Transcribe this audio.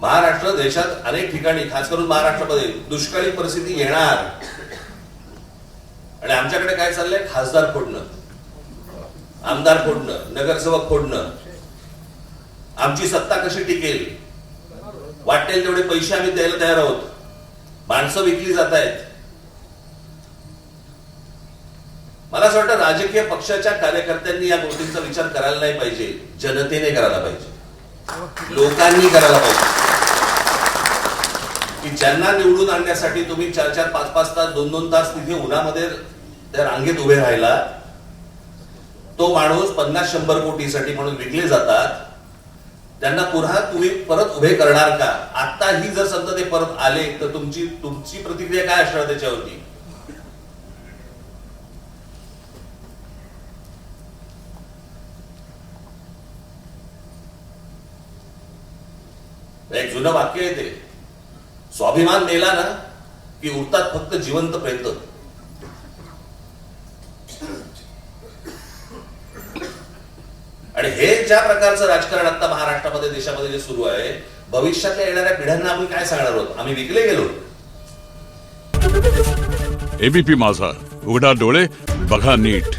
महाराष्ट्र देशात अनेक ठिकाणी खास करून महाराष्ट्रामध्ये दुष्काळी परिस्थिती येणार आणि आमच्याकडे काय चाललंय? खासदार फोडणं, आमदार फोडणं, नगरसेवक फोडणं, आमची सत्ता कशी टिकेल, वाटेल तेवढे पैसे आम्ही द्यायला तयार आहोत, माणसं विकली जात आहेत. मला असं वाटतं राजकीय पक्षाच्या कार्यकर्त्यांनी या गोष्टींचा विचार करायला नाही पाहिजे, जनतेने करायला पाहिजे, लोकांनी करायला पाहिजे. की ज्यांना निवडून आणण्यासाठी तुम्ही 4-4, 5-5 तास, 2-2 तास तिथे उन्हामध्ये त्या रांगेत उभे राहिला, तो माणूस 50-100 कोटीसाठी म्हणून विकले जातात, त्यांना पुन्हा तुम्ही परत उभे करणार का? आता ही जर समजा ते परत आले तर तुमची प्रतिक्रिया काय असणार त्याच्यावरती? एक जुनं वाक्य आहे ते, स्वाभिमान नेला ना की उरतात फक्त जिवंत प्रेत. आणि हे ज्या प्रकारचं राजकारण आता महाराष्ट्रामध्ये देशामध्ये जे सुरू आहे, भविष्यातल्या येणाऱ्या पिढ्यांना आम्ही काय सांगणार आहोत? आम्ही विकले गेलो. एबीपी माझा, उघडा डोळे बघा नीट.